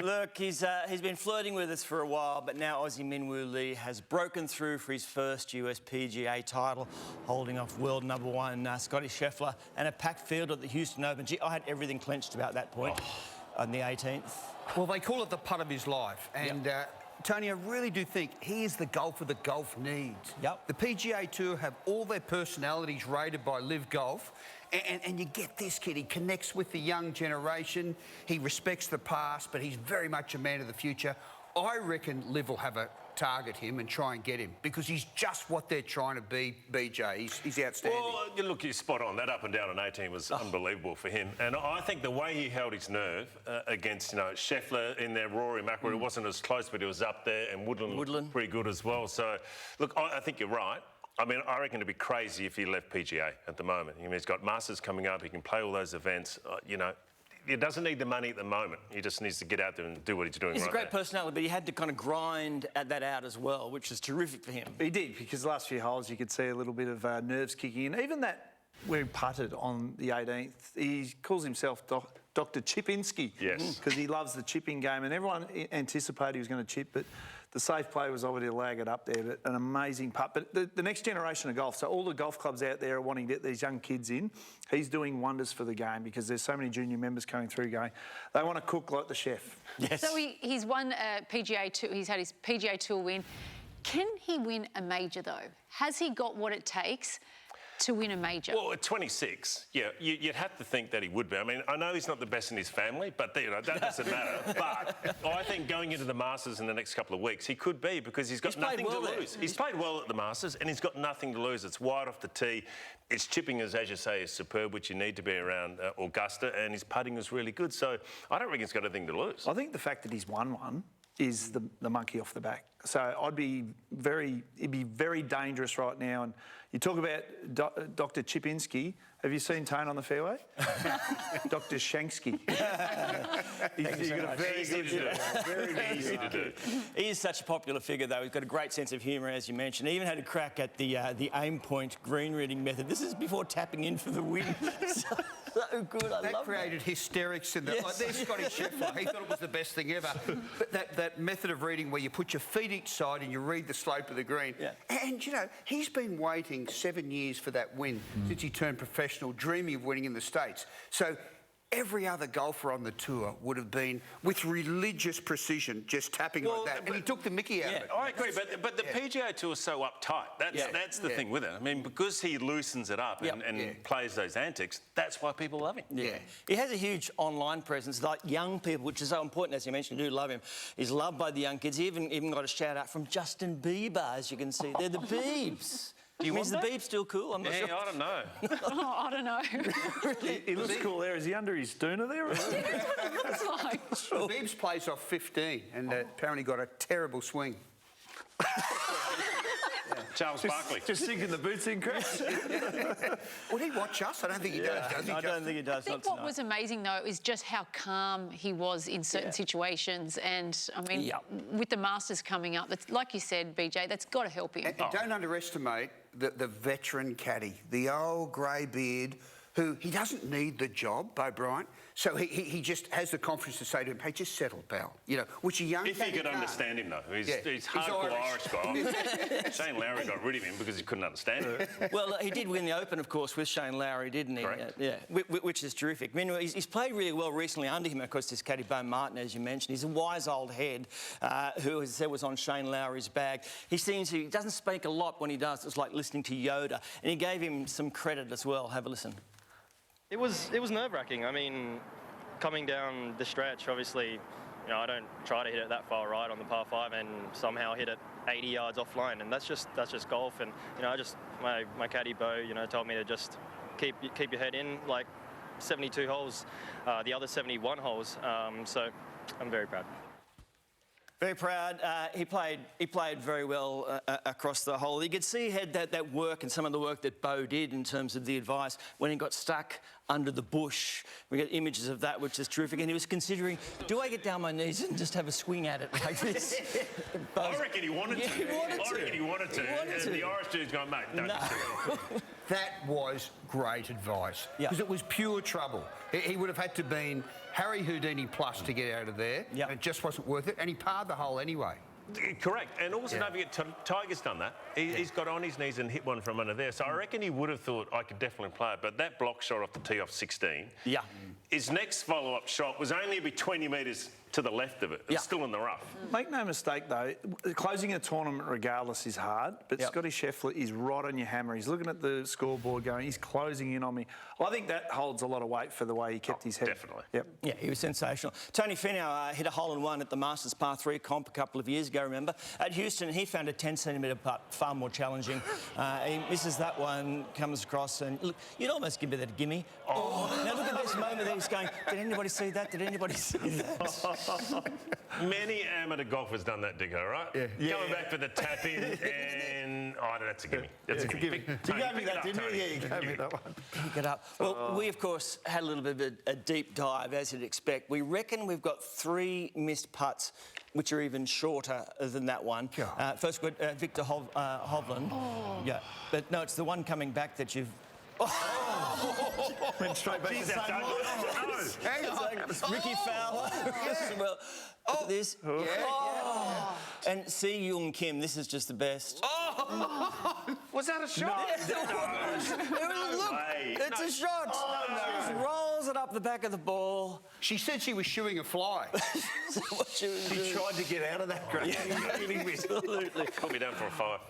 Look, he's been flirting with us for a while, but now Aussie Minwoo Lee has broken through for his first US PGA title, holding off world #1 Scotty Scheffler and a packed field at the Houston Open. Gee, I had everything clenched about that point on the 18th. Well, they call it the putt of his life, and Tony, I really do think he is the golfer the golf needs. Yep. The PGA Tour have all their personalities rated by Live Golf, and you get this kid. He connects with the young generation. He respects the past, but he's very much a man of the future. I reckon Liv will have a target him and try and get him because he's just what they're trying to be, BJ. He's outstanding. Well, look, you're spot on. That up and down on 18 was unbelievable for him. And I think the way he held his nerve against, Scheffler in there, Rory McIlroy, it wasn't as close, but he was up there, and Woodland pretty good as well. So, look, I think you're right. I mean, I reckon it'd be crazy if he left PGA at the moment. I mean, he's got Masters coming up. He can play all those events. He doesn't need the money at the moment. He just needs to get out there and do what he's doing. He's a great personality, but he had to kind of grind that out as well, which is terrific for him. He did, because the last few holes you could see a little bit of nerves kicking in. Even that where he putted on the 18th, he calls himself Dr. Chipinski. Yes. Because he loves the chipping game, and everyone anticipated he was going to chip, but the safe play was obviously to lag it up there, but an amazing putt. But the next generation of golf, so all the golf clubs out there are wanting to get these young kids in. He's doing wonders for the game because there's so many junior members coming through going, they want to cook like the chef. Yes. So he's won a PGA Tour, he's had his PGA Tour win. Can he win a major though? Has he got what it takes to win a major? Well, at 26, you'd have to think that he would be. I mean, I know he's not the best in his family, but that doesn't matter. But I think going into the Masters in the next couple of weeks, he could be because he's got nothing to lose. He's played well at the Masters and he's got nothing to lose. It's wide off the tee. His chipping, as you say, is superb, which you need to be around Augusta, and his putting is really good. So I don't reckon he's got anything to lose. I think the fact that he's won one is the monkey off the back. So it'd be very dangerous right now. And you talk about Dr. Chipinski. Have you seen Tone on the fairway? Dr. Shanksky. He's got a very easy to do. He is such a popular figure, though. He's got a great sense of humour, as you mentioned. He even had a crack at the aim point green reading method. This is before tapping in for the win. So good, I love that. That created hysterics in the... Yes. Like, there's Scotty Scheffler. He thought it was the best thing ever. But that method of reading where you put your feet each side and you read the slope of the green. Yeah. And, he's been waiting 7 years for that win since he turned professional, dreaming of winning in the States. So every other golfer on the tour would have been, with religious precision, just tapping like that. And he took the mickey out of it. I agree, but the PGA Tour is so uptight. That's the thing with it. I mean, because he loosens it up and plays those antics, that's why people love him. Yeah. He has a huge online presence, like young people, which is so important, as you mentioned, do love him. He's loved by the young kids. He even got a shout-out from Justin Bieber, as you can see. They're the Biebs. Is the Beeb still cool? I'm not sure. I don't know. I don't know. He looks cool there. Is he under his doona there? That's what it looks like. Biebs plays off 15 and apparently got a terrible swing. Charles Barkley. Just sinking the boots in, Chris. Would he watch us? I don't think he does. Does he, I don't think he does. I think what was amazing, though, is just how calm he was in certain situations. And, I mean, with the Masters coming up, that's, like you said, BJ, that's got to help him. And don't underestimate the veteran caddy, the old grey beard, who he doesn't need the job, Bo Bryant. So he just has the confidence to say to him, hey, just settle, pal. Which a young If you could understand him, though. He's hardcore Irish guy. Shane Lowry got rid of him because he couldn't understand him. Well, he did win the Open, of course, with Shane Lowry, didn't he? Correct. Which is terrific. I mean, he's played really well recently under him, of course, this caddy, Bo Martin, as you mentioned. He's a wise old head who, as I said, was on Shane Lowry's bag. He doesn't speak a lot when he does. It's like listening to Yoda. And he gave him some credit as well. Have a listen. It was nerve-wracking. I mean, coming down the stretch, obviously, I don't try to hit it that far right on the par 5 and somehow hit it 80 yards offline, and that's just golf. And my caddy Bo, told me to just keep your head in, like 72 holes, the other 71 holes. So I'm very proud. Very proud. He played very well across the hole. You could see he had that work and some of the work that Bo did in terms of the advice when he got stuck under the bush. We get images of that, which is terrific. And he was considering, do I get down my knees and just have a swing at it like this? I reckon he wanted to. He wanted to. I reckon he wanted to. And the Irish dude's going, mate, don't do it. That was great advice. Yeah. Because it was pure trouble. He would have had to been Harry Houdini plus to get out of there. Yeah. And it just wasn't worth it. And he parred the hole anyway. Correct. And also, don't forget, Tiger's done that. He's got on his knees and hit one from under there. So I reckon he would have thought, I could definitely play it. But that block shot off the tee off 16, Yeah. his next follow-up shot was only be 20 metres to the left of it. It's still in the rough. Make no mistake, though, closing a tournament regardless is hard, but Scotty Scheffler is right on your hammer. He's looking at the scoreboard going, he's closing in on me. I think that holds a lot of weight for the way he kept his head. Definitely. Yep. Yeah, he was sensational. Tony Finau hit a hole-in-one at the Masters Par 3 comp a couple of years ago, remember? At Houston, he found a 10-centimetre putt far more challenging. He misses that one, comes across, and look, you'd almost give it a gimme. Oh. Now look at this moment there, he's going, did anybody see that? Did anybody see that? Many amateur golfers done that, Digger, right? Yeah. Coming back for the tap-in and... Oh, that's a gimme. That's a gimme. You gave me that, didn't you? Yeah, you gave me that one. Pick it up. Well, we, of course, had a little bit of a deep dive, as you'd expect. We reckon we've got 3 missed putts, which are even shorter than that one. First, Victor Hovland. Oh. Yeah, but no, it's the one coming back that you've... Went straight back to the same one. Hang on. Ricky Fowler. Well, look at this. And Si Young Kim, this is just the best. Was that a shot? Look, it's a shot. She just rolls it up the back of the ball. She said she was shooing a fly. What she was doing. He tried to get out of that. Absolutely. Put me down for a 5.